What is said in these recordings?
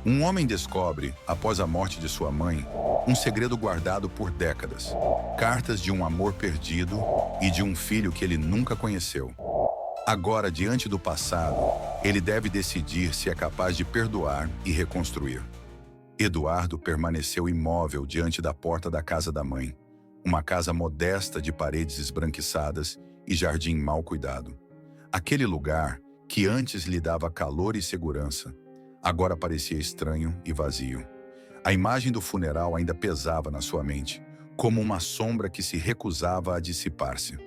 Um homem descobre, após a morte de sua mãe, um segredo guardado por décadas. Cartas de um amor perdido e de um filho que ele nunca conheceu. Agora, diante do passado, ele deve decidir se é capaz de perdoar e reconstruir. Eduardo permaneceu imóvel diante da porta da casa da mãe, uma casa modesta de paredes esbranquiçadas e jardim mal cuidado. Aquele lugar, que antes lhe dava calor e segurança, agora parecia estranho e vazio. A imagem do funeral ainda pesava na sua mente, como uma sombra que se recusava a dissipar-se.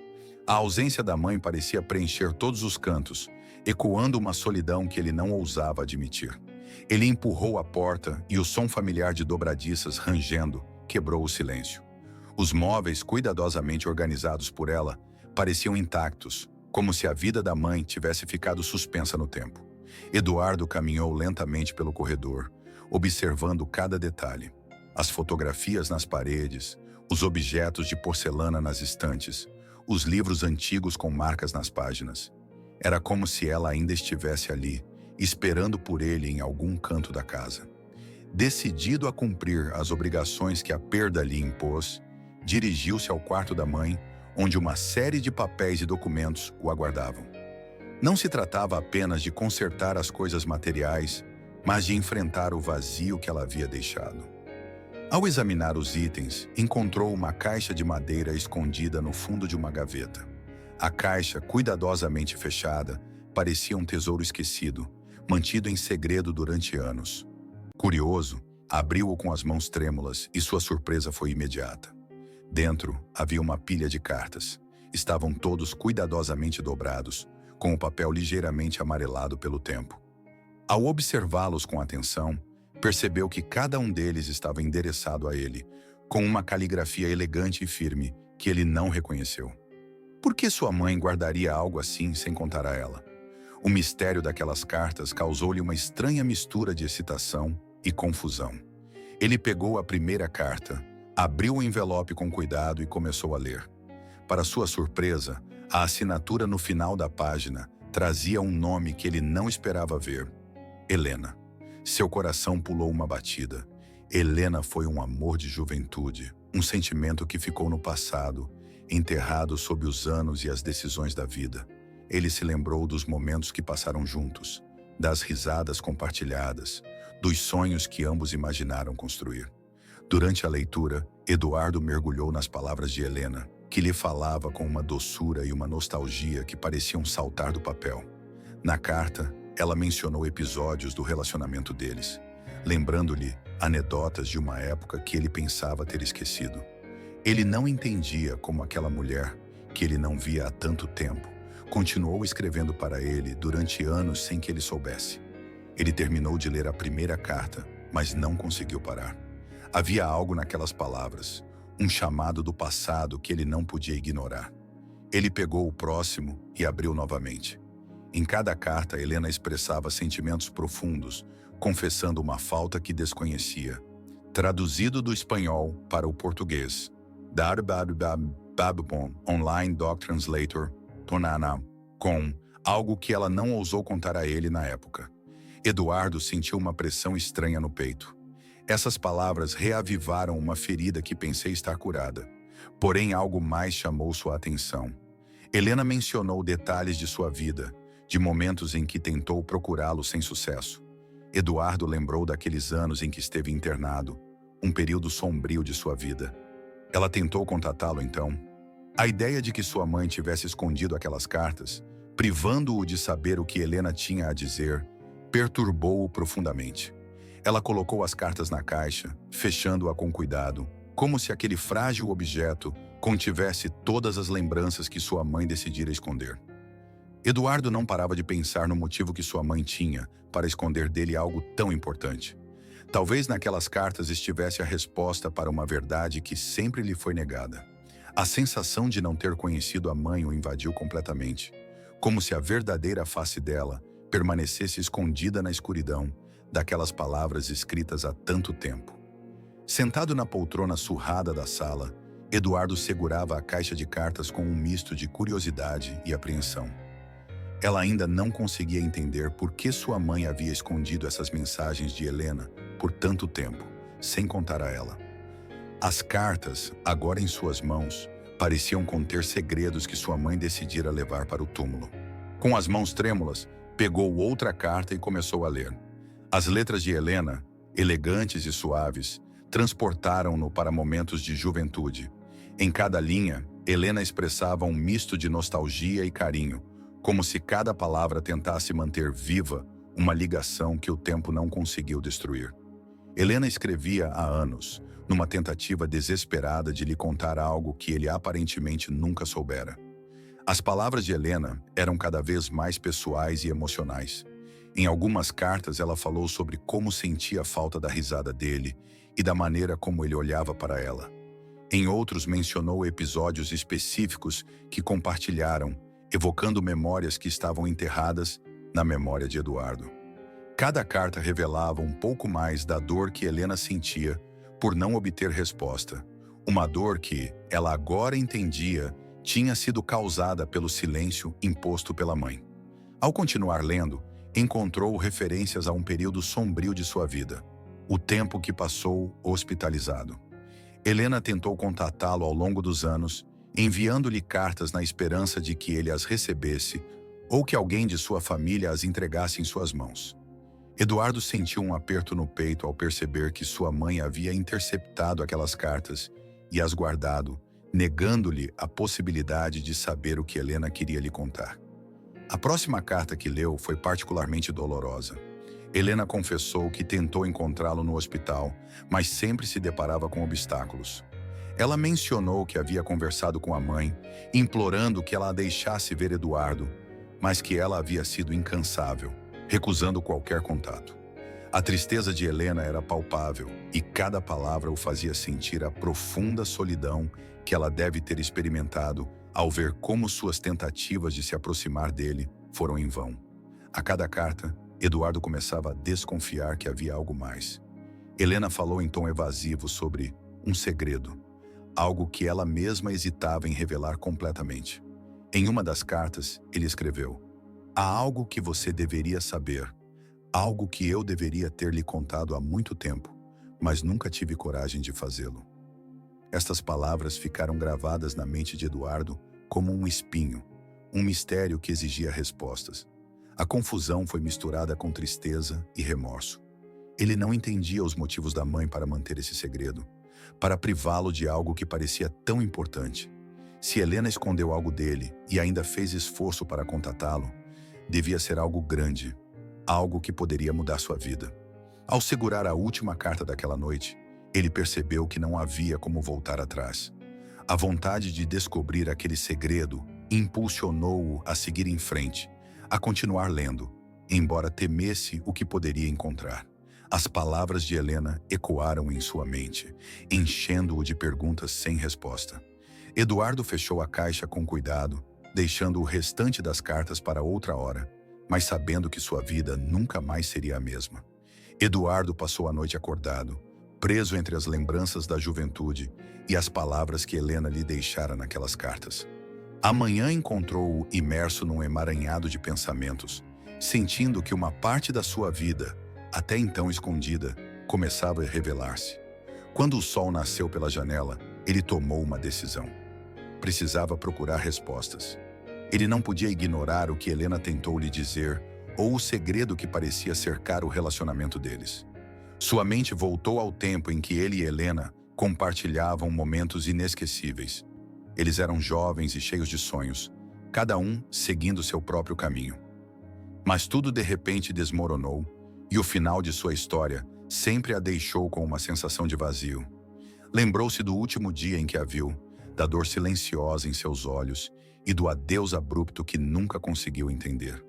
A ausência da mãe parecia preencher todos os cantos, ecoando uma solidão que ele não ousava admitir. Ele empurrou a porta e o som familiar de dobradiças rangendo quebrou o silêncio. Os móveis, cuidadosamente organizados por ela, pareciam intactos, como se a vida da mãe tivesse ficado suspensa no tempo. Eduardo caminhou lentamente pelo corredor, observando cada detalhe. As fotografias nas paredes, os objetos de porcelana nas estantes, os livros antigos com marcas nas páginas. Era como se ela ainda estivesse ali, esperando por ele em algum canto da casa. Decidido a cumprir as obrigações que a perda lhe impôs, dirigiu-se ao quarto da mãe, onde uma série de papéis e documentos o aguardavam. Não se tratava apenas de consertar as coisas materiais, mas de enfrentar o vazio que ela havia deixado. Ao examinar os itens, encontrou uma caixa de madeira escondida no fundo de uma gaveta. A caixa, cuidadosamente fechada, parecia um tesouro esquecido, mantido em segredo durante anos. Curioso, abriu-o com as mãos trêmulas e sua surpresa foi imediata. Dentro havia uma pilha de cartas. Estavam todos cuidadosamente dobrados, com o papel ligeiramente amarelado pelo tempo. Ao observá-los com atenção, percebeu que cada um deles estava endereçado a ele, com uma caligrafia elegante e firme que ele não reconheceu. Por que sua mãe guardaria algo assim sem contar a ela? O mistério daquelas cartas causou-lhe uma estranha mistura de excitação e confusão. Ele pegou a primeira carta, abriu o envelope com cuidado e começou a ler. Para sua surpresa, a assinatura no final da página trazia um nome que ele não esperava ver: Helena. Seu coração pulou uma batida. Helena foi um amor de juventude, um sentimento que ficou no passado, enterrado sob os anos e as decisões da vida. Ele se lembrou dos momentos que passaram juntos, das risadas compartilhadas, dos sonhos que ambos imaginaram construir. Durante a leitura, Eduardo mergulhou nas palavras de Helena, que lhe falava com uma doçura e uma nostalgia que pareciam saltar do papel. Na carta, ela mencionou episódios do relacionamento deles, lembrando-lhe anedotas de uma época que ele pensava ter esquecido. Ele não entendia como aquela mulher, que ele não via há tanto tempo, continuou escrevendo para ele durante anos sem que ele soubesse. Ele terminou de ler a primeira carta, mas não conseguiu parar. Havia algo naquelas palavras, um chamado do passado que ele não podia ignorar. Ele pegou o próximo e abriu novamente. Em cada carta, Helena expressava sentimentos profundos, confessando uma falta que desconhecia. Traduzido do espanhol para o português. Online Doc Translator, Tonana, com algo que ela não ousou contar a ele na época. Eduardo sentiu uma pressão estranha no peito. Essas palavras reavivaram uma ferida que pensei estar curada. Porém, algo mais chamou sua atenção. Helena mencionou detalhes de sua vida, de momentos em que tentou procurá-lo sem sucesso. Eduardo lembrou daqueles anos em que esteve internado, um período sombrio de sua vida. Ela tentou contatá-lo então. A ideia de que sua mãe tivesse escondido aquelas cartas, privando-o de saber o que Helena tinha a dizer, perturbou-o profundamente. Ela colocou as cartas na caixa, fechando-a com cuidado, como se aquele frágil objeto contivesse todas as lembranças que sua mãe decidira esconder. Eduardo não parava de pensar no motivo que sua mãe tinha para esconder dele algo tão importante. Talvez naquelas cartas estivesse a resposta para uma verdade que sempre lhe foi negada. A sensação de não ter conhecido a mãe o invadiu completamente, como se a verdadeira face dela permanecesse escondida na escuridão daquelas palavras escritas há tanto tempo. Sentado na poltrona surrada da sala, Eduardo segurava a caixa de cartas com um misto de curiosidade e apreensão. Ela ainda não conseguia entender por que sua mãe havia escondido essas mensagens de Helena por tanto tempo, sem contar a ela. As cartas, agora em suas mãos, pareciam conter segredos que sua mãe decidira levar para o túmulo. Com as mãos trêmulas, pegou outra carta e começou a ler. As letras de Helena, elegantes e suaves, transportaram-no para momentos de juventude. Em cada linha, Helena expressava um misto de nostalgia e carinho, como se cada palavra tentasse manter viva uma ligação que o tempo não conseguiu destruir. Helena escrevia há anos, numa tentativa desesperada de lhe contar algo que ele aparentemente nunca soubera. As palavras de Helena eram cada vez mais pessoais e emocionais. Em algumas cartas ela falou sobre como sentia a falta da risada dele e da maneira como ele olhava para ela. Em outros mencionou episódios específicos que compartilharam, evocando memórias que estavam enterradas na memória de Eduardo. Cada carta revelava um pouco mais da dor que Helena sentia por não obter resposta, uma dor que, ela agora entendia, tinha sido causada pelo silêncio imposto pela mãe. Ao continuar lendo, encontrou referências a um período sombrio de sua vida, o tempo que passou hospitalizado. Helena tentou contatá-lo ao longo dos anos, enviando-lhe cartas na esperança de que ele as recebesse ou que alguém de sua família as entregasse em suas mãos. Eduardo sentiu um aperto no peito ao perceber que sua mãe havia interceptado aquelas cartas e as guardado, negando-lhe a possibilidade de saber o que Helena queria lhe contar. A próxima carta que leu foi particularmente dolorosa. Helena confessou que tentou encontrá-lo no hospital, mas sempre se deparava com obstáculos. Ela mencionou que havia conversado com a mãe, implorando que ela a deixasse ver Eduardo, mas que ela havia sido incansável, recusando qualquer contato. A tristeza de Helena era palpável e cada palavra o fazia sentir a profunda solidão que ela deve ter experimentado ao ver como suas tentativas de se aproximar dele foram em vão. A cada carta, Eduardo começava a desconfiar que havia algo mais. Helena falou em tom evasivo sobre um segredo, algo que ela mesma hesitava em revelar completamente. Em uma das cartas, ele escreveu: "Há algo que você deveria saber, algo que eu deveria ter lhe contado há muito tempo, mas nunca tive coragem de fazê-lo." Estas palavras ficaram gravadas na mente de Eduardo como um espinho, um mistério que exigia respostas. A confusão foi misturada com tristeza e remorso. Ele não entendia os motivos da mãe para manter esse segredo, para privá-lo de algo que parecia tão importante. Se Helena escondeu algo dele e ainda fez esforço para contatá-lo, devia ser algo grande, algo que poderia mudar sua vida. Ao segurar a última carta daquela noite, ele percebeu que não havia como voltar atrás. A vontade de descobrir aquele segredo impulsionou-o a seguir em frente, a continuar lendo, embora temesse o que poderia encontrar. As palavras de Helena ecoaram em sua mente, enchendo-o de perguntas sem resposta. Eduardo fechou a caixa com cuidado, deixando o restante das cartas para outra hora, mas sabendo que sua vida nunca mais seria a mesma. Eduardo passou a noite acordado, preso entre as lembranças da juventude e as palavras que Helena lhe deixara naquelas cartas. Amanhã encontrou-o imerso num emaranhado de pensamentos, sentindo que uma parte da sua vida, até então escondida, começava a revelar-se. Quando o sol nasceu pela janela, ele tomou uma decisão. Precisava procurar respostas. Ele não podia ignorar o que Helena tentou lhe dizer ou o segredo que parecia cercar o relacionamento deles. Sua mente voltou ao tempo em que ele e Helena compartilhavam momentos inesquecíveis. Eles eram jovens e cheios de sonhos, cada um seguindo seu próprio caminho. Mas tudo de repente desmoronou, e o final de sua história sempre a deixou com uma sensação de vazio. Lembrou-se do último dia em que a viu, da dor silenciosa em seus olhos e do adeus abrupto que nunca conseguiu entender.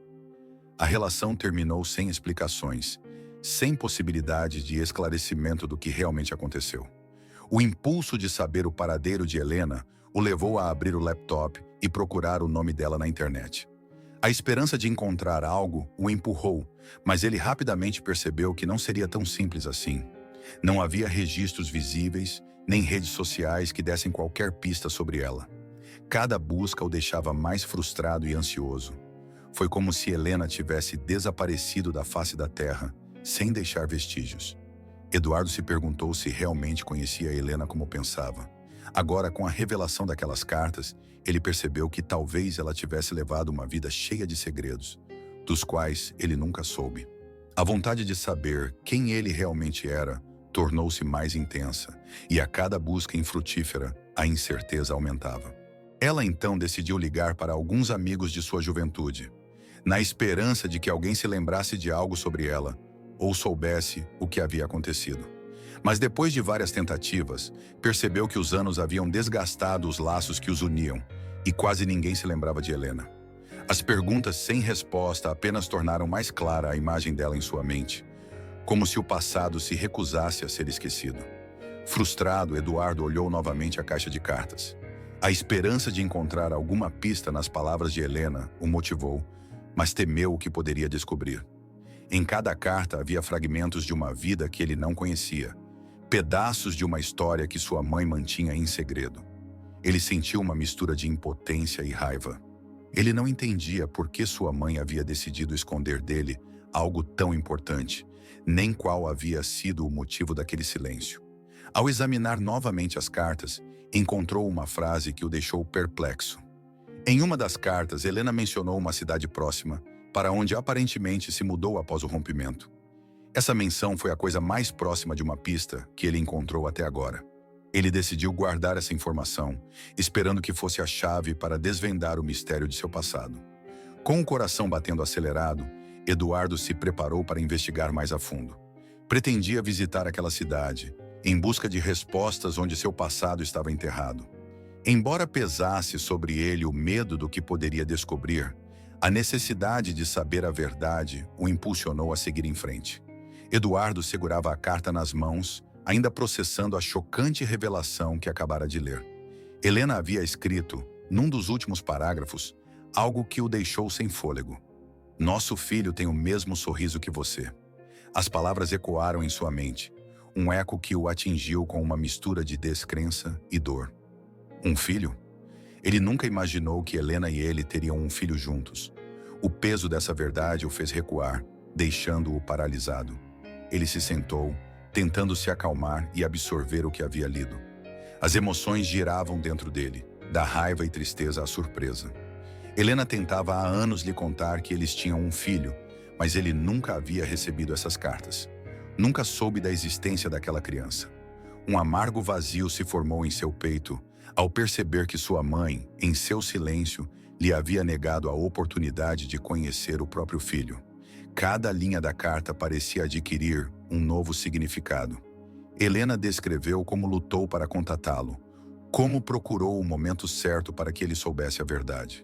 A relação terminou sem explicações, sem possibilidade de esclarecimento do que realmente aconteceu. O impulso de saber o paradeiro de Helena o levou a abrir o laptop e procurar o nome dela na internet. A esperança de encontrar algo o empurrou, mas ele rapidamente percebeu que não seria tão simples assim. Não havia registros visíveis, nem redes sociais que dessem qualquer pista sobre ela. Cada busca o deixava mais frustrado e ansioso. Foi como se Helena tivesse desaparecido da face da terra, sem deixar vestígios. Eduardo se perguntou se realmente conhecia Helena como pensava. Agora, com a revelação daquelas cartas, ele percebeu que talvez ela tivesse levado uma vida cheia de segredos, dos quais ele nunca soube. A vontade de saber quem ele realmente era tornou-se mais intensa, e a cada busca infrutífera, a incerteza aumentava. Ela então decidiu ligar para alguns amigos de sua juventude, na esperança de que alguém se lembrasse de algo sobre ela, ou soubesse o que havia acontecido. Mas depois de várias tentativas, percebeu que os anos haviam desgastado os laços que os uniam, e quase ninguém se lembrava de Helena. As perguntas sem resposta apenas tornaram mais clara a imagem dela em sua mente, como se o passado se recusasse a ser esquecido. Frustrado, Eduardo olhou novamente a caixa de cartas. A esperança de encontrar alguma pista nas palavras de Helena o motivou, mas temeu o que poderia descobrir. Em cada carta havia fragmentos de uma vida que ele não conhecia, pedaços de uma história que sua mãe mantinha em segredo. Ele sentiu uma mistura de impotência e raiva. Ele não entendia por que sua mãe havia decidido esconder dele algo tão importante, nem qual havia sido o motivo daquele silêncio. Ao examinar novamente as cartas, encontrou uma frase que o deixou perplexo. Em uma das cartas, Helena mencionou uma cidade próxima, para onde aparentemente se mudou após o rompimento. Essa menção foi a coisa mais próxima de uma pista que ele encontrou até agora. Ele decidiu guardar essa informação, esperando que fosse a chave para desvendar o mistério de seu passado. Com o coração batendo acelerado, Eduardo se preparou para investigar mais a fundo. Pretendia visitar aquela cidade, em busca de respostas onde seu passado estava enterrado. Embora pesasse sobre ele o medo do que poderia descobrir, a necessidade de saber a verdade o impulsionou a seguir em frente. Eduardo segurava a carta nas mãos, ainda processando a chocante revelação que acabara de ler. Helena havia escrito, num dos últimos parágrafos, algo que o deixou sem fôlego. "Nosso filho tem o mesmo sorriso que você." As palavras ecoaram em sua mente, um eco que o atingiu com uma mistura de descrença e dor. Um filho? Ele nunca imaginou que Helena e ele teriam um filho juntos. O peso dessa verdade o fez recuar, deixando-o paralisado. Ele se sentou, tentando se acalmar e absorver o que havia lido. As emoções giravam dentro dele, da raiva e tristeza à surpresa. Helena tentava há anos lhe contar que eles tinham um filho, mas ele nunca havia recebido essas cartas. Nunca soube da existência daquela criança. Um amargo vazio se formou em seu peito ao perceber que sua mãe, em seu silêncio, lhe havia negado a oportunidade de conhecer o próprio filho. Cada linha da carta parecia adquirir um novo significado. Helena descreveu como lutou para contatá-lo, como procurou o momento certo para que ele soubesse a verdade.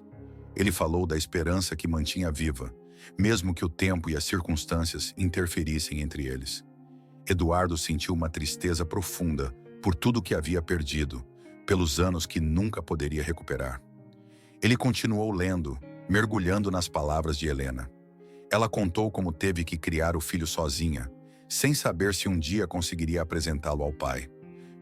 Ele falou da esperança que mantinha viva, mesmo que o tempo e as circunstâncias interferissem entre eles. Eduardo sentiu uma tristeza profunda por tudo que havia perdido, pelos anos que nunca poderia recuperar. Ele continuou lendo, mergulhando nas palavras de Helena. Ela contou como teve que criar o filho sozinha, sem saber se um dia conseguiria apresentá-lo ao pai.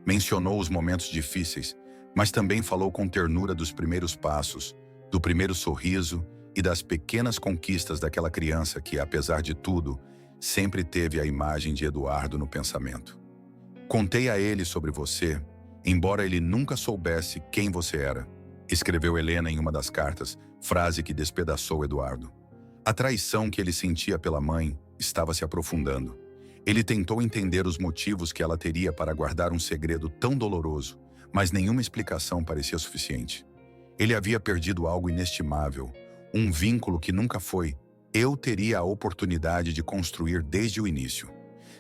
Mencionou os momentos difíceis, mas também falou com ternura dos primeiros passos, do primeiro sorriso e das pequenas conquistas daquela criança que, apesar de tudo, sempre teve a imagem de Eduardo no pensamento. "Contei a ele sobre você, embora ele nunca soubesse quem você era", escreveu Helena em uma das cartas, frase que despedaçou Eduardo. A traição que ele sentia pela mãe estava se aprofundando. Ele tentou entender os motivos que ela teria para guardar um segredo tão doloroso, mas nenhuma explicação parecia suficiente. Ele havia perdido algo inestimável, um vínculo que nunca foi. Eu teria a oportunidade de construir desde o início.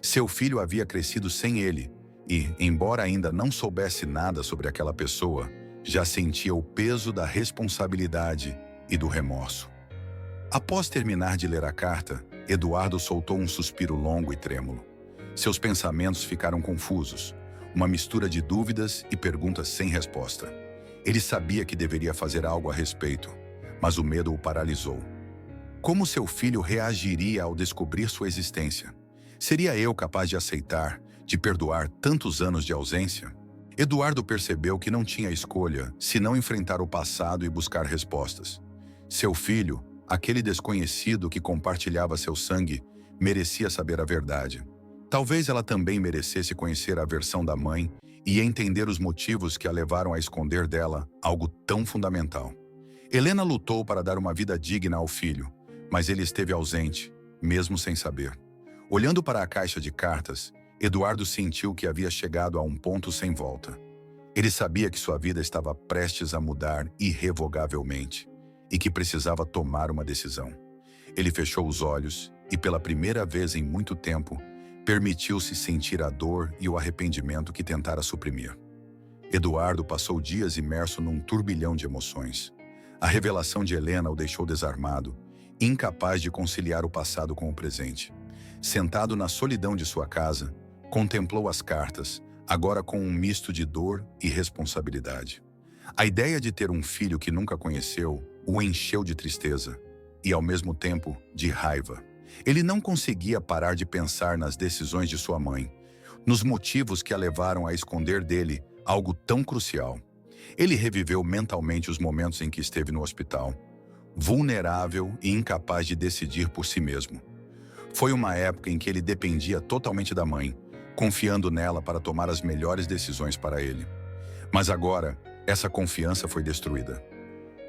Seu filho havia crescido sem ele e, embora ainda não soubesse nada sobre aquela pessoa, já sentia o peso da responsabilidade e do remorso. Após terminar de ler a carta, Eduardo soltou um suspiro longo e trêmulo. Seus pensamentos ficaram confusos, uma mistura de dúvidas e perguntas sem resposta. Ele sabia que deveria fazer algo a respeito, mas o medo o paralisou. Como seu filho reagiria ao descobrir sua existência? Seria eu capaz de aceitar, de perdoar tantos anos de ausência? Eduardo percebeu que não tinha escolha senão enfrentar o passado e buscar respostas. Seu filho, Aquele desconhecido que compartilhava seu sangue merecia saber a verdade. Talvez ela também merecesse conhecer a versão da mãe e entender os motivos que a levaram a esconder dela algo tão fundamental. Helena lutou para dar uma vida digna ao filho, mas ele esteve ausente, mesmo sem saber. Olhando para a caixa de cartas, Eduardo sentiu que havia chegado a um ponto sem volta. Ele sabia que sua vida estava prestes a mudar irrevogavelmente e que precisava tomar uma decisão. Ele fechou os olhos e, pela primeira vez em muito tempo, permitiu-se sentir a dor e o arrependimento que tentara suprimir. Eduardo passou dias imerso num turbilhão de emoções. A revelação de Helena o deixou desarmado, incapaz de conciliar o passado com o presente. Sentado na solidão de sua casa, contemplou as cartas, agora com um misto de dor e responsabilidade. A ideia de ter um filho que nunca conheceu o encheu de tristeza e, ao mesmo tempo, de raiva. Ele não conseguia parar de pensar nas decisões de sua mãe, nos motivos que a levaram a esconder dele algo tão crucial. Ele reviveu mentalmente os momentos em que esteve no hospital, vulnerável e incapaz de decidir por si mesmo. Foi uma época em que ele dependia totalmente da mãe, confiando nela para tomar as melhores decisões para ele. Mas agora, essa confiança foi destruída.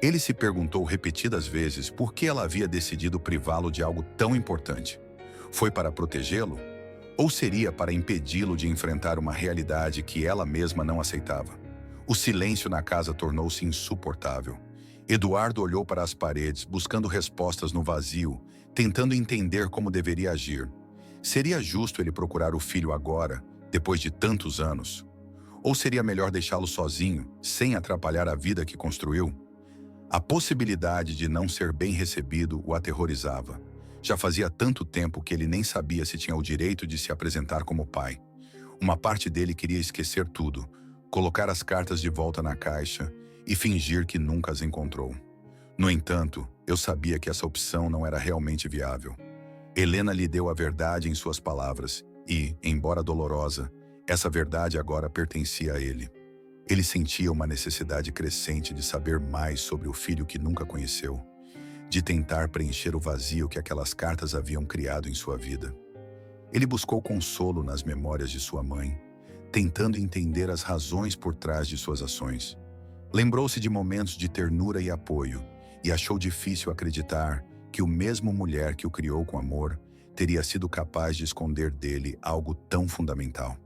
Ele se perguntou repetidas vezes por que ela havia decidido privá-lo de algo tão importante. Foi para protegê-lo? Ou seria para impedi-lo de enfrentar uma realidade que ela mesma não aceitava? O silêncio na casa tornou-se insuportável. Eduardo olhou para as paredes, buscando respostas no vazio, tentando entender como deveria agir. Seria justo ele procurar o filho agora, depois de tantos anos? Ou seria melhor deixá-lo sozinho, sem atrapalhar a vida que construiu? A possibilidade de não ser bem recebido o aterrorizava. Já fazia tanto tempo que ele nem sabia se tinha o direito de se apresentar como pai. Uma parte dele queria esquecer tudo, colocar as cartas de volta na caixa e fingir que nunca as encontrou. No entanto, eu sabia que essa opção não era realmente viável. Helena lhe deu a verdade em suas palavras e, embora dolorosa, essa verdade agora pertencia a ele. Ele sentia uma necessidade crescente de saber mais sobre o filho que nunca conheceu, de tentar preencher o vazio que aquelas cartas haviam criado em sua vida. Ele buscou consolo nas memórias de sua mãe, tentando entender as razões por trás de suas ações. Lembrou-se de momentos de ternura e apoio e achou difícil acreditar que o mesmo mulher que o criou com amor teria sido capaz de esconder dele algo tão fundamental.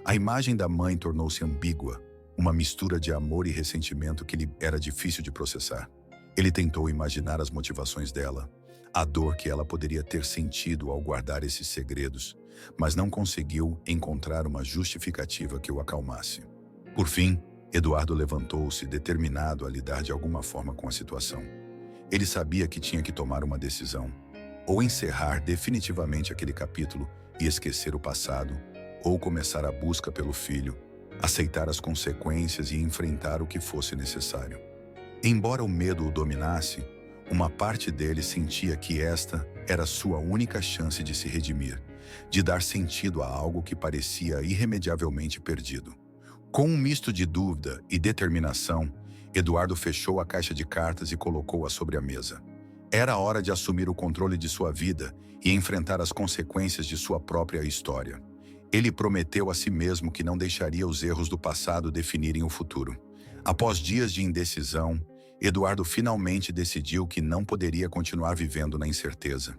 A imagem da mãe tornou-se ambígua, uma mistura de amor e ressentimento que lhe era difícil de processar. Ele tentou imaginar as motivações dela, a dor que ela poderia ter sentido ao guardar esses segredos, mas não conseguiu encontrar uma justificativa que o acalmasse. Por fim, Eduardo levantou-se, determinado a lidar de alguma forma com a situação. Ele sabia que tinha que tomar uma decisão, ou encerrar definitivamente aquele capítulo e esquecer o passado, ou começar a busca pelo filho, aceitar as consequências e enfrentar o que fosse necessário. Embora o medo o dominasse, uma parte dele sentia que esta era sua única chance de se redimir, de dar sentido a algo que parecia irremediavelmente perdido. Com um misto de dúvida e determinação, Eduardo fechou a caixa de cartas e colocou-a sobre a mesa. Era a hora de assumir o controle de sua vida e enfrentar as consequências de sua própria história. Ele prometeu a si mesmo que não deixaria os erros do passado definirem o futuro. Após dias de indecisão, Eduardo finalmente decidiu que não poderia continuar vivendo na incerteza.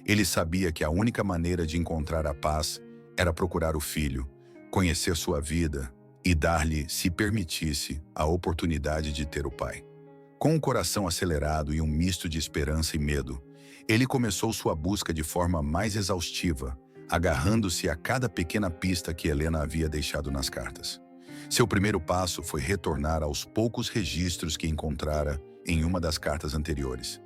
Ele sabia que a única maneira de encontrar a paz era procurar o filho, conhecer sua vida e dar-lhe, se permitisse, a oportunidade de ter o pai. Com o coração acelerado e um misto de esperança e medo, ele começou sua busca de forma mais exaustiva, agarrando-se a cada pequena pista que Helena havia deixado nas cartas. Seu primeiro passo foi retornar aos poucos registros que encontrara em uma das cartas anteriores.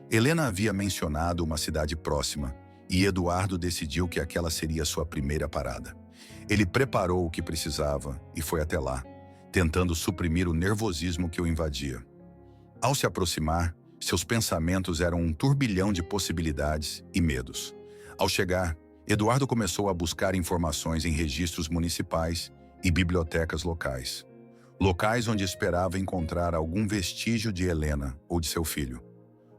Helena havia mencionado uma cidade próxima e Eduardo decidiu que aquela seria sua primeira parada. Ele preparou o que precisava e foi até lá, tentando suprimir o nervosismo que o invadia. Ao se aproximar, seus pensamentos eram um turbilhão de possibilidades e medos. Ao chegar, Eduardo começou a buscar informações em registros municipais e bibliotecas locais. Locais onde esperava encontrar algum vestígio de Helena ou de seu filho.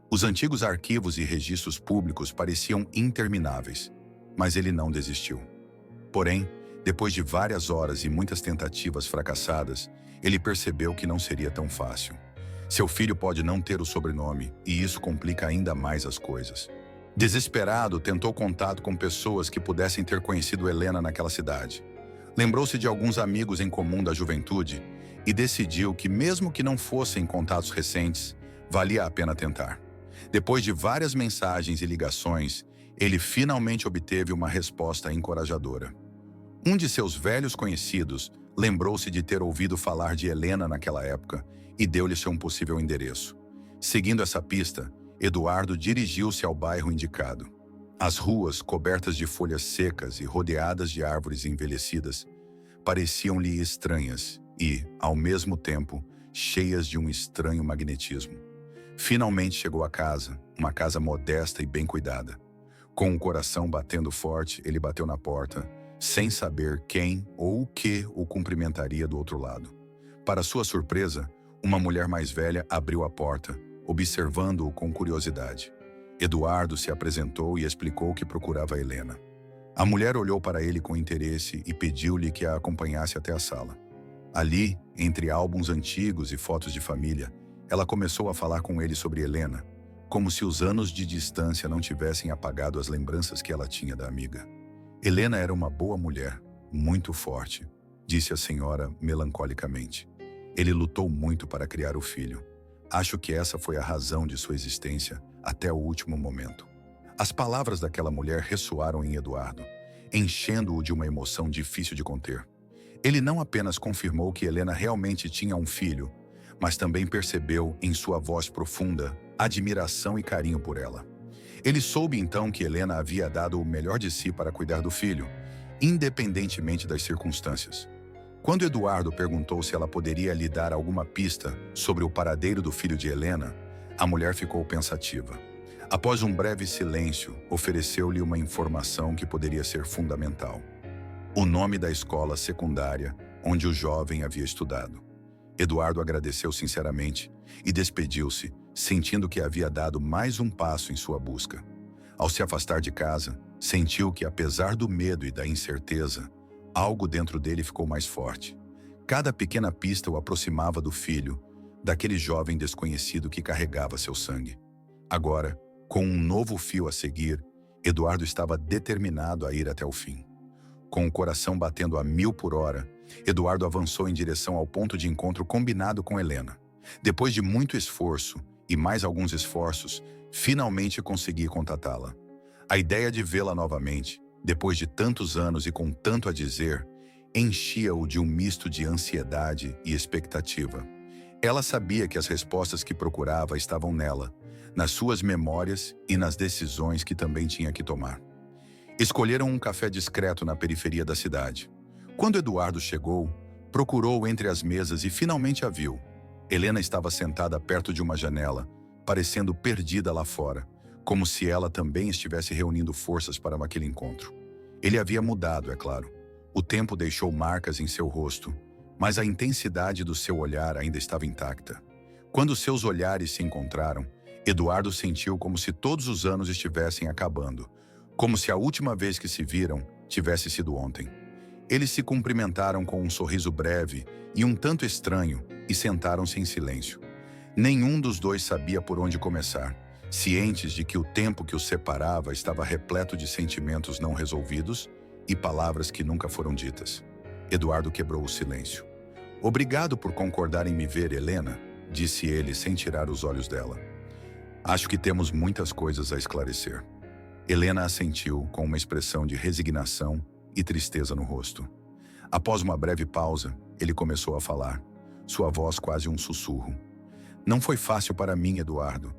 Os antigos arquivos e registros públicos pareciam intermináveis, mas ele não desistiu. Porém, depois de várias horas e muitas tentativas fracassadas, ele percebeu que não seria tão fácil. Seu filho pode não ter o sobrenome, e isso complica ainda mais as coisas. Desesperado, tentou contato com pessoas que pudessem ter conhecido Helena naquela cidade. Lembrou-se de alguns amigos em comum da juventude e decidiu que, mesmo que não fossem contatos recentes, valia a pena tentar. Depois de várias mensagens e ligações, ele finalmente obteve uma resposta encorajadora. Um de seus velhos conhecidos lembrou-se de ter ouvido falar de Helena naquela época e deu-lhe seu possível endereço. Seguindo essa pista, Eduardo dirigiu-se ao bairro indicado. As ruas, cobertas de folhas secas e rodeadas de árvores envelhecidas, pareciam-lhe estranhas e, ao mesmo tempo, cheias de um estranho magnetismo. Finalmente chegou à casa, uma casa modesta e bem cuidada. Com o coração batendo forte, ele bateu na porta, sem saber quem ou o que o cumprimentaria do outro lado. Para sua surpresa, uma mulher mais velha abriu a porta, observando-o com curiosidade. Eduardo se apresentou e explicou que procurava Helena. A mulher olhou para ele com interesse e pediu-lhe que a acompanhasse até a sala. Ali, entre álbuns antigos e fotos de família, ela começou a falar com ele sobre Helena, como se os anos de distância não tivessem apagado as lembranças que ela tinha da amiga. Helena era uma boa mulher, muito forte, disse a senhora melancolicamente. Ele lutou muito para criar o filho. Acho que essa foi a razão de sua existência até o último momento. As palavras daquela mulher ressoaram em Eduardo, enchendo-o de uma emoção difícil de conter. Ele não apenas confirmou que Helena realmente tinha um filho, mas também percebeu em sua voz profunda admiração e carinho por ela. Ele soube então que Helena havia dado o melhor de si para cuidar do filho, independentemente das circunstâncias. Quando Eduardo perguntou se ela poderia lhe dar alguma pista sobre o paradeiro do filho de Helena, a mulher ficou pensativa. Após um breve silêncio, ofereceu-lhe uma informação que poderia ser fundamental: o nome da escola secundária onde o jovem havia estudado. Eduardo agradeceu sinceramente e despediu-se, sentindo que havia dado mais um passo em sua busca. Ao se afastar de casa, sentiu que, apesar do medo e da incerteza, algo dentro dele ficou mais forte. Cada pequena pista o aproximava do filho, daquele jovem desconhecido que carregava seu sangue. Agora, com um novo fio a seguir, Eduardo estava determinado a ir até o fim. Com o coração batendo a 1000 por hora, Eduardo avançou em direção ao ponto de encontro combinado com Helena. Depois de muito esforço e mais alguns esforços, finalmente consegui contatá-la. A ideia de vê-la novamente, depois de tantos anos e com tanto a dizer, enchia-o de um misto de ansiedade e expectativa. Ela sabia que as respostas que procurava estavam nela, nas suas memórias e nas decisões que também tinha que tomar. Escolheram um café discreto na periferia da cidade. Quando Eduardo chegou, procurou entre as mesas e finalmente a viu. Helena estava sentada perto de uma janela, parecendo perdida lá fora, como se ela também estivesse reunindo forças para aquele encontro. Ele havia mudado, é claro. O tempo deixou marcas em seu rosto, mas a intensidade do seu olhar ainda estava intacta. Quando seus olhares se encontraram, Eduardo sentiu como se todos os anos estivessem acabando, como se a última vez que se viram tivesse sido ontem. Eles se cumprimentaram com um sorriso breve e um tanto estranho e sentaram-se em silêncio. Nenhum dos dois sabia por onde começar, cientes de que o tempo que os separava estava repleto de sentimentos não resolvidos e palavras que nunca foram ditas. Eduardo quebrou o silêncio. "Obrigado por concordar em me ver, Helena", disse ele sem tirar os olhos dela. "Acho que temos muitas coisas a esclarecer." Helena assentiu com uma expressão de resignação e tristeza no rosto. Após uma breve pausa, ele começou a falar, sua voz quase um sussurro. "Não foi fácil para mim, Eduardo.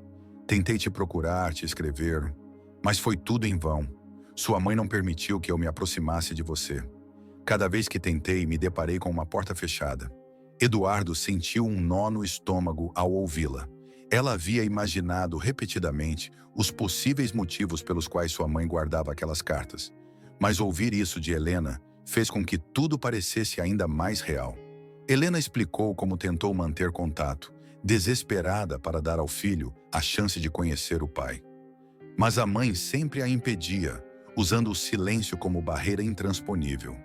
Tentei te procurar, te escrever, mas foi tudo em vão. Sua mãe não permitiu que eu me aproximasse de você. Cada vez que tentei, me deparei com uma porta fechada." Eduardo sentiu um nó no estômago ao ouvi-la. Ela havia imaginado repetidamente os possíveis motivos pelos quais sua mãe guardava aquelas cartas. Mas ouvir isso de Helena fez com que tudo parecesse ainda mais real. Helena explicou como tentou manter contato, desesperada para dar ao filho a chance de conhecer o pai. Mas a mãe sempre a impedia, usando o silêncio como barreira intransponível.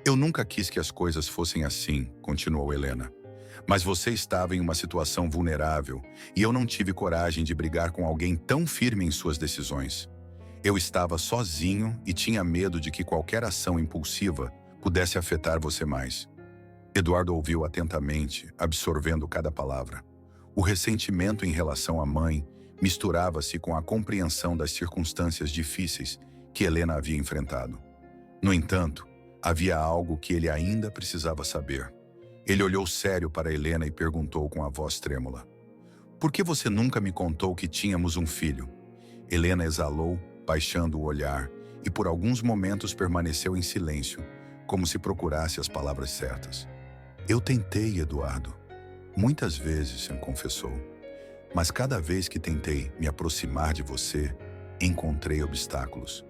Eu nunca quis que as coisas fossem assim, continuou Helena. Mas você estava em uma situação vulnerável e eu não tive coragem de brigar com alguém tão firme em suas decisões. Eu estava sozinho e tinha medo de que qualquer ação impulsiva pudesse afetar você mais. Eduardo ouviu atentamente, absorvendo cada palavra. O ressentimento em relação à mãe misturava-se com a compreensão das circunstâncias difíceis que Helena havia enfrentado. No entanto, havia algo que ele ainda precisava saber. Ele olhou sério para Helena e perguntou com a voz trêmula: "Por que você nunca me contou que tínhamos um filho?" Helena exalou, baixando o olhar, e por alguns momentos permaneceu em silêncio, como se procurasse as palavras certas. "Eu tentei, Eduardo. Muitas vezes", confessou. "Mas cada vez que tentei me aproximar de você, encontrei obstáculos.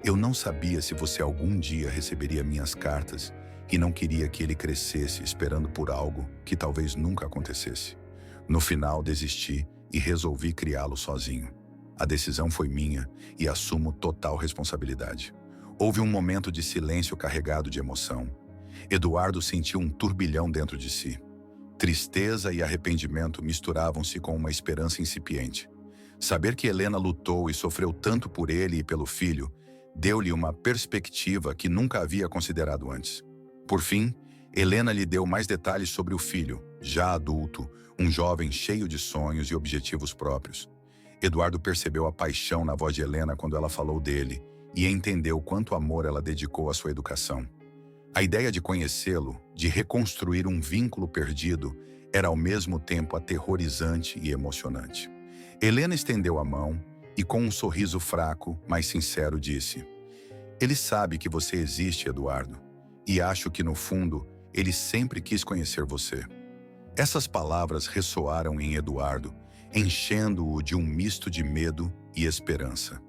Eu não sabia se você algum dia receberia minhas cartas e não queria que ele crescesse esperando por algo que talvez nunca acontecesse. No final, desisti e resolvi criá-lo sozinho. A decisão foi minha e assumo total responsabilidade." Houve um momento de silêncio carregado de emoção. Eduardo sentiu um turbilhão dentro de si. Tristeza e arrependimento misturavam-se com uma esperança incipiente. Saber que Helena lutou e sofreu tanto por ele e pelo filho deu-lhe uma perspectiva que nunca havia considerado antes. Por fim, Helena lhe deu mais detalhes sobre o filho, já adulto, um jovem cheio de sonhos e objetivos próprios. Eduardo percebeu a paixão na voz de Helena quando ela falou dele e entendeu quanto amor ela dedicou à sua educação. A ideia de conhecê-lo, de reconstruir um vínculo perdido, era ao mesmo tempo aterrorizante e emocionante. Helena estendeu a mão e, com um sorriso fraco, mas sincero, disse: "Ele sabe que você existe, Eduardo, e acho que, no fundo, ele sempre quis conhecer você." Essas palavras ressoaram em Eduardo, enchendo-o de um misto de medo e esperança.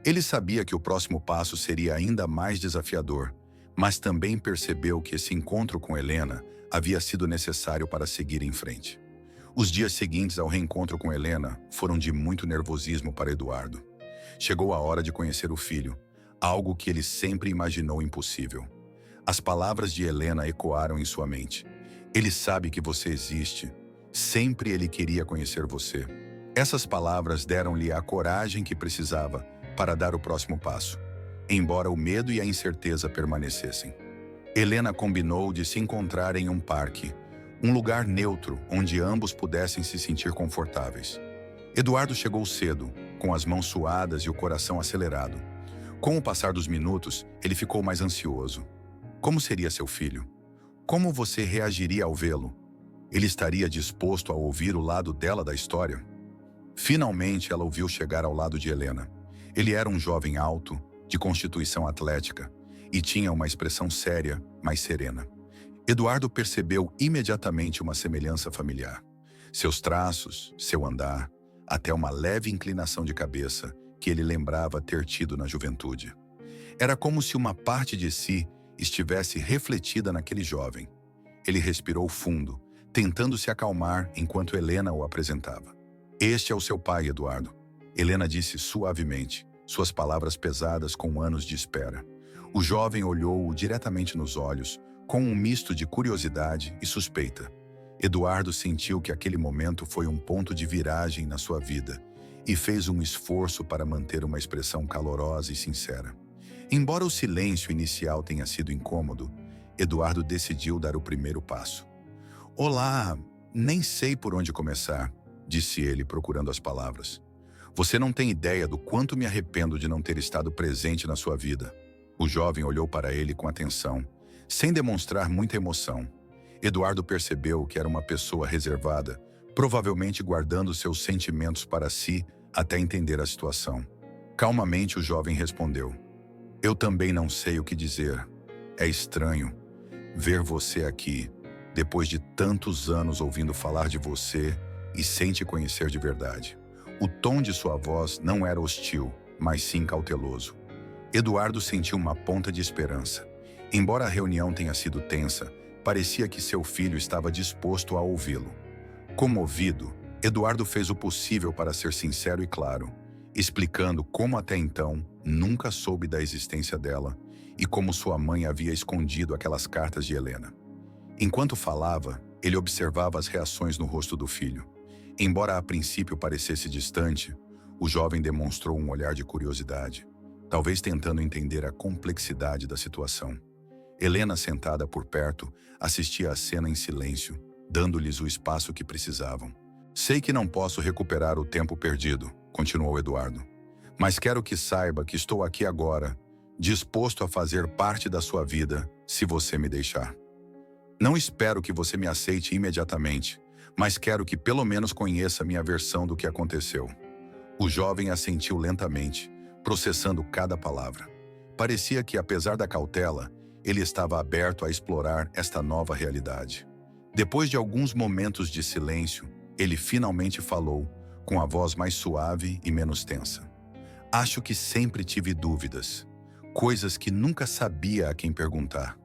Ele sabia que o próximo passo seria ainda mais desafiador, mas também percebeu que esse encontro com Helena havia sido necessário para seguir em frente. Os dias seguintes ao reencontro com Helena foram de muito nervosismo para Eduardo. Chegou a hora de conhecer o filho, algo que ele sempre imaginou impossível. As palavras de Helena ecoaram em sua mente. "Ele sabe que você existe. Sempre ele queria conhecer você." Essas palavras deram-lhe a coragem que precisava para dar o próximo passo, embora o medo e a incerteza permanecessem. Helena combinou de se encontrar em um parque, um lugar neutro onde ambos pudessem se sentir confortáveis. Eduardo chegou cedo, com as mãos suadas e o coração acelerado. Com o passar dos minutos, ele ficou mais ansioso. Como seria seu filho? Como você reagiria ao vê-lo? Ele estaria disposto a ouvir o lado dela da história? Finalmente, ela o viu chegar ao lado de Helena. Ele era um jovem alto, de constituição atlética, e tinha uma expressão séria, mas serena. Eduardo percebeu imediatamente uma semelhança familiar. Seus traços, seu andar, até uma leve inclinação de cabeça que ele lembrava ter tido na juventude. Era como se uma parte de si estivesse refletida naquele jovem. Ele respirou fundo, tentando se acalmar enquanto Helena o apresentava. "Este é o seu pai, Eduardo." Helena disse suavemente, suas palavras pesadas com anos de espera. O jovem olhou-o diretamente nos olhos, com um misto de curiosidade e suspeita. Eduardo sentiu que aquele momento foi um ponto de viragem na sua vida e fez um esforço para manter uma expressão calorosa e sincera. Embora o silêncio inicial tenha sido incômodo, Eduardo decidiu dar o primeiro passo. "Olá, nem sei por onde começar", disse ele, procurando as palavras. "Você não tem ideia do quanto me arrependo de não ter estado presente na sua vida." O jovem olhou para ele com atenção, sem demonstrar muita emoção. Eduardo percebeu que era uma pessoa reservada, provavelmente guardando seus sentimentos para si até entender a situação. Calmamente, o jovem respondeu: "Eu também não sei o que dizer. É estranho ver você aqui, depois de tantos anos ouvindo falar de você e sem te conhecer de verdade." O tom de sua voz não era hostil, mas sim cauteloso. Eduardo sentiu uma ponta de esperança. Embora a reunião tenha sido tensa, parecia que seu filho estava disposto a ouvi-lo. Comovido, Eduardo fez o possível para ser sincero e claro, explicando como até então nunca soube da existência dela e como sua mãe havia escondido aquelas cartas de Helena. Enquanto falava, ele observava as reações no rosto do filho. Embora a princípio parecesse distante, o jovem demonstrou um olhar de curiosidade, talvez tentando entender a complexidade da situação. Helena, sentada por perto, assistia à cena em silêncio, dando-lhes o espaço que precisavam. Sei que não posso recuperar o tempo perdido, continuou Eduardo, mas quero que saiba que estou aqui agora, disposto a fazer parte da sua vida, se você me deixar. Não espero que você me aceite imediatamente, mas quero que pelo menos conheça minha versão do que aconteceu. O jovem assentiu lentamente, processando cada palavra. Parecia que, apesar da cautela, ele estava aberto a explorar esta nova realidade. Depois de alguns momentos de silêncio, ele finalmente falou, com a voz mais suave e menos tensa. Acho que sempre tive dúvidas, coisas que nunca sabia a quem perguntar.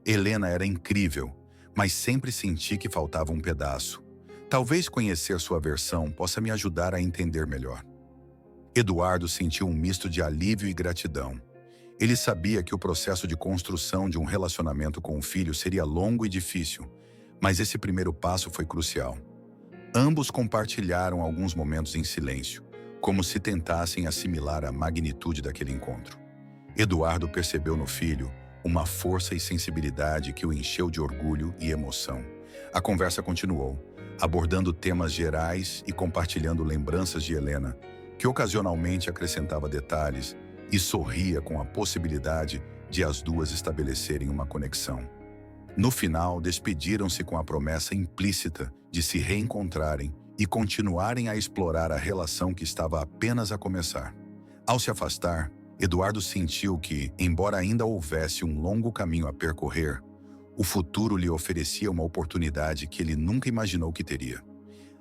Helena era incrível, mas sempre senti que faltava um pedaço. Talvez conhecer sua versão possa me ajudar a entender melhor. Eduardo sentiu um misto de alívio e gratidão. Ele sabia que o processo de construção de um relacionamento com o filho seria longo e difícil, mas esse primeiro passo foi crucial. Ambos compartilharam alguns momentos em silêncio, como se tentassem assimilar a magnitude daquele encontro. Eduardo percebeu no filho uma força e sensibilidade que o encheu de orgulho e emoção. A conversa continuou, abordando temas gerais e compartilhando lembranças de Helena, que ocasionalmente acrescentava detalhes e sorria com a possibilidade de as duas estabelecerem uma conexão. No final, despediram-se com a promessa implícita de se reencontrarem e continuarem a explorar a relação que estava apenas a começar. Ao se afastar, Eduardo sentiu que, embora ainda houvesse um longo caminho a percorrer, o futuro lhe oferecia uma oportunidade que ele nunca imaginou que teria.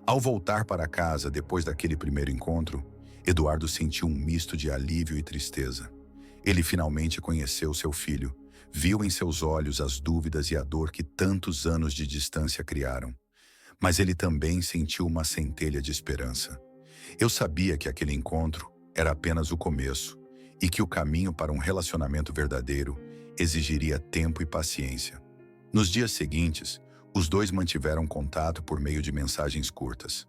Ao voltar para casa depois daquele primeiro encontro, Eduardo sentiu um misto de alívio e tristeza. Ele finalmente conheceu seu filho, viu em seus olhos as dúvidas e a dor que tantos anos de distância criaram. Mas ele também sentiu uma centelha de esperança. Eu sabia que aquele encontro era apenas o começo e que o caminho para um relacionamento verdadeiro exigiria tempo e paciência. Nos dias seguintes, os dois mantiveram contato por meio de mensagens curtas.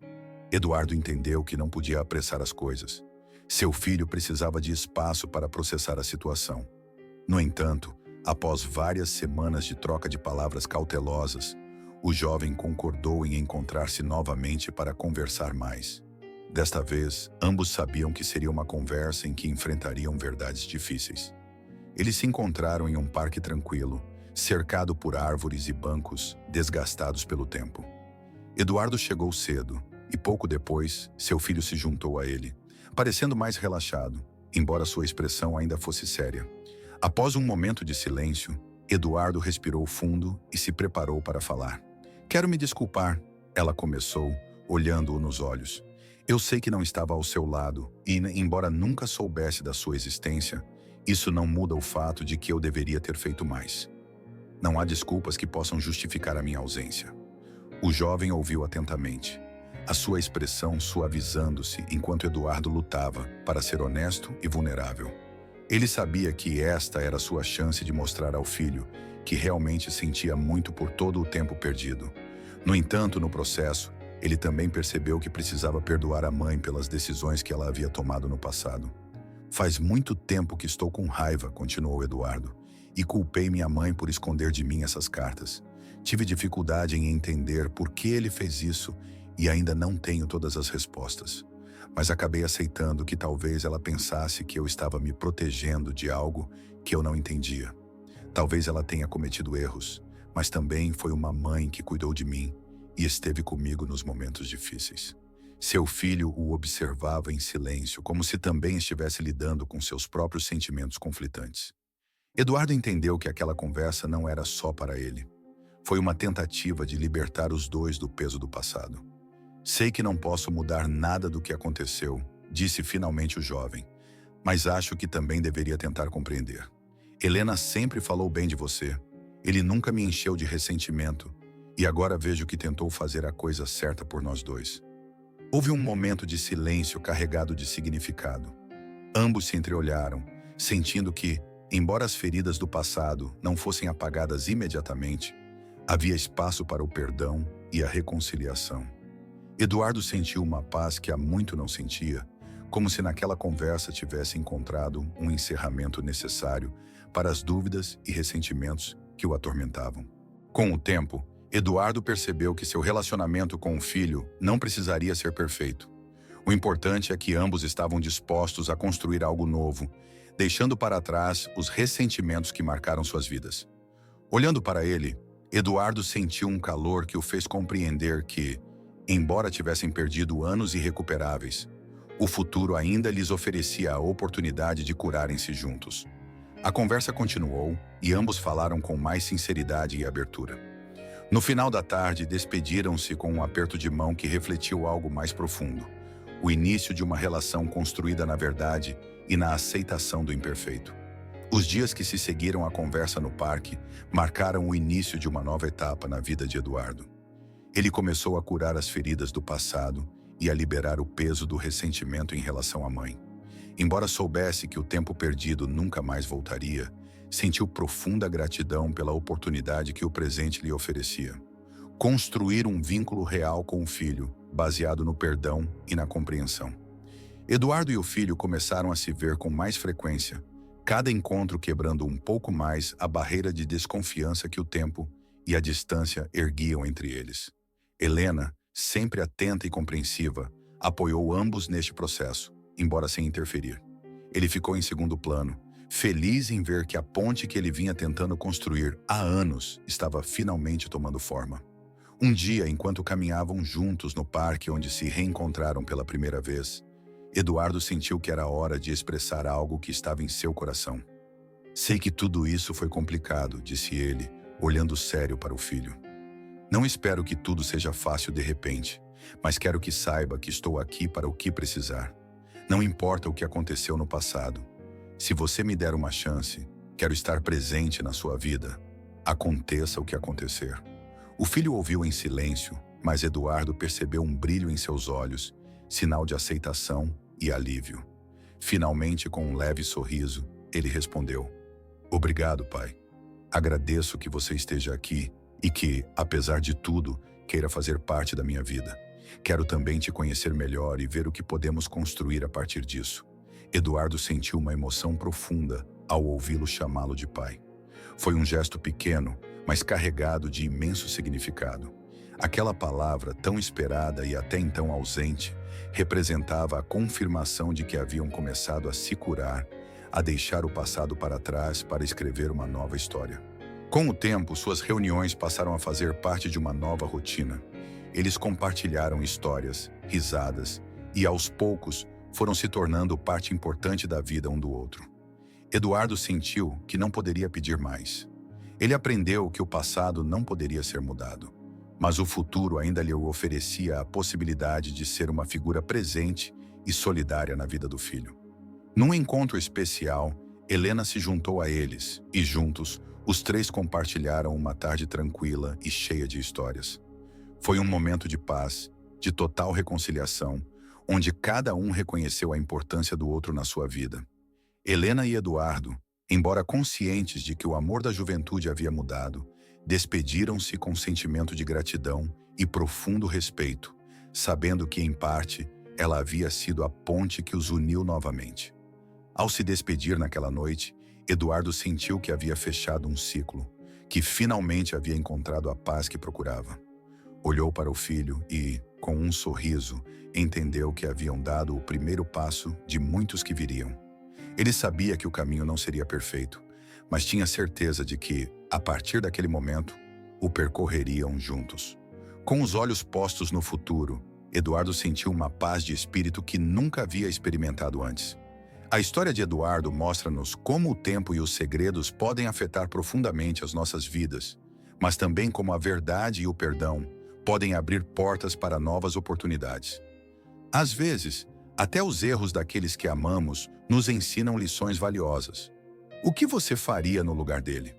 Eduardo entendeu que não podia apressar as coisas. Seu filho precisava de espaço para processar a situação. No entanto, após várias semanas de troca de palavras cautelosas, o jovem concordou em encontrar-se novamente para conversar mais. Desta vez, ambos sabiam que seria uma conversa em que enfrentariam verdades difíceis. Eles se encontraram em um parque tranquilo, cercado por árvores e bancos desgastados pelo tempo. Eduardo chegou cedo e pouco depois, seu filho se juntou a ele, parecendo mais relaxado, embora sua expressão ainda fosse séria. Após um momento de silêncio, Eduardo respirou fundo e se preparou para falar. Quero me desculpar, ela começou, olhando-o nos olhos. Eu sei que não estava ao seu lado e, embora nunca soubesse da sua existência, isso não muda o fato de que eu deveria ter feito mais. Não há desculpas que possam justificar a minha ausência. O jovem ouviu atentamente, a sua expressão suavizando-se enquanto Eduardo lutava para ser honesto e vulnerável. Ele sabia que esta era sua chance de mostrar ao filho que realmente sentia muito por todo o tempo perdido. No entanto, no processo, ele também percebeu que precisava perdoar a mãe pelas decisões que ela havia tomado no passado. Faz muito tempo que estou com raiva, continuou Eduardo, e culpei minha mãe por esconder de mim essas cartas. Tive dificuldade em entender por que ele fez isso e ainda não tenho todas as respostas. Mas acabei aceitando que talvez ela pensasse que eu estava me protegendo de algo que eu não entendia. Talvez ela tenha cometido erros, mas também foi uma mãe que cuidou de mim e esteve comigo nos momentos difíceis. Seu filho o observava em silêncio, como se também estivesse lidando com seus próprios sentimentos conflitantes. Eduardo entendeu que aquela conversa não era só para ele. Foi uma tentativa de libertar os dois do peso do passado. Sei que não posso mudar nada do que aconteceu, disse finalmente o jovem, mas acho que também deveria tentar compreender. Helena sempre falou bem de você. Ele nunca me encheu de ressentimento. e agora vejo que tentou fazer a coisa certa por nós dois. Houve um momento de silêncio carregado de significado. Ambos se entreolharam, sentindo que, embora as feridas do passado não fossem apagadas imediatamente, havia espaço para o perdão e a reconciliação. Eduardo sentiu uma paz que há muito não sentia, como se naquela conversa tivesse encontrado um encerramento necessário para as dúvidas e ressentimentos que o atormentavam. Com o tempo, Eduardo percebeu que seu relacionamento com o filho não precisaria ser perfeito. O importante é que ambos estavam dispostos a construir algo novo, deixando para trás os ressentimentos que marcaram suas vidas. Olhando para ele, Eduardo sentiu um calor que o fez compreender que, embora tivessem perdido anos irrecuperáveis, o futuro ainda lhes oferecia a oportunidade de curarem-se juntos. A conversa continuou e ambos falaram com mais sinceridade e abertura. No final da tarde, despediram-se com um aperto de mão que refletiu algo mais profundo: o início de uma relação construída na verdade e na aceitação do imperfeito. Os dias que se seguiram à conversa no parque marcaram o início de uma nova etapa na vida de Eduardo. Ele começou a curar as feridas do passado e a liberar o peso do ressentimento em relação à mãe. Embora soubesse que o tempo perdido nunca mais voltaria, sentiu profunda gratidão pela oportunidade que o presente lhe oferecia. Construir um vínculo real com o filho, baseado no perdão e na compreensão. Eduardo e o filho começaram a se ver com mais frequência, cada encontro quebrando um pouco mais a barreira de desconfiança que o tempo e a distância erguiam entre eles. Helena, sempre atenta e compreensiva, apoiou ambos neste processo, embora sem interferir. Ele ficou em segundo plano, feliz em ver que a ponte que ele vinha tentando construir há anos estava finalmente tomando forma. Um dia, enquanto caminhavam juntos no parque onde se reencontraram pela primeira vez, Eduardo sentiu que era hora de expressar algo que estava em seu coração. "Sei que tudo isso foi complicado", disse ele, olhando sério para o filho. "Não espero que tudo seja fácil de repente, mas quero que saiba que estou aqui para o que precisar. Não importa o que aconteceu no passado. Se você me der uma chance, quero estar presente na sua vida, aconteça o que acontecer." O filho ouviu em silêncio, mas Eduardo percebeu um brilho em seus olhos, sinal de aceitação e alívio. Finalmente, com um leve sorriso, ele respondeu: "Obrigado, pai. Agradeço que você esteja aqui e que, apesar de tudo, queira fazer parte da minha vida. Quero também te conhecer melhor e ver o que podemos construir a partir disso." Eduardo sentiu uma emoção profunda ao ouvi-lo chamá-lo de pai. Foi um gesto pequeno, mas carregado de imenso significado. Aquela palavra, tão esperada e até então ausente, representava a confirmação de que haviam começado a se curar, a deixar o passado para trás para escrever uma nova história. Com o tempo, suas reuniões passaram a fazer parte de uma nova rotina. Eles compartilharam histórias, risadas e, aos poucos, foram se tornando parte importante da vida um do outro. Eduardo sentiu que não poderia pedir mais. Ele aprendeu que o passado não poderia ser mudado, mas o futuro ainda lhe oferecia a possibilidade de ser uma figura presente e solidária na vida do filho. Num encontro especial, Helena se juntou a eles e, juntos, os três compartilharam uma tarde tranquila e cheia de histórias. Foi um momento de paz, de total reconciliação, onde cada um reconheceu a importância do outro na sua vida. Helena e Eduardo, embora conscientes de que o amor da juventude havia mudado, despediram-se com sentimento de gratidão e profundo respeito, sabendo que, em parte, ela havia sido a ponte que os uniu novamente. Ao se despedir naquela noite, Eduardo sentiu que havia fechado um ciclo, que finalmente havia encontrado a paz que procurava. Olhou para o filho e, com um sorriso, entendeu que haviam dado o primeiro passo de muitos que viriam. Ele sabia que o caminho não seria perfeito, mas tinha certeza de que, a partir daquele momento, o percorreriam juntos. Com os olhos postos no futuro, Eduardo sentiu uma paz de espírito que nunca havia experimentado antes. A história de Eduardo mostra-nos como o tempo e os segredos podem afetar profundamente as nossas vidas, mas também como a verdade e o perdão podem abrir portas para novas oportunidades. Às vezes, até os erros daqueles que amamos nos ensinam lições valiosas. O que você faria no lugar dele?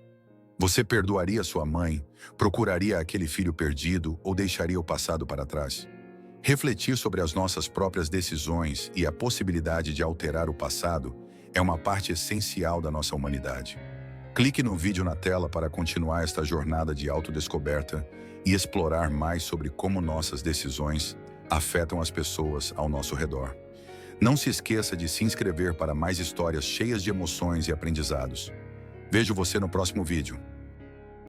Você perdoaria sua mãe, procuraria aquele filho perdido ou deixaria o passado para trás? Refletir sobre as nossas próprias decisões e a possibilidade de alterar o passado é uma parte essencial da nossa humanidade. Clique no vídeo na tela para continuar esta jornada de autodescoberta e explorar mais sobre como nossas decisões afetam as pessoas ao nosso redor. Não se esqueça de se inscrever para mais histórias cheias de emoções e aprendizados. Vejo você no próximo vídeo.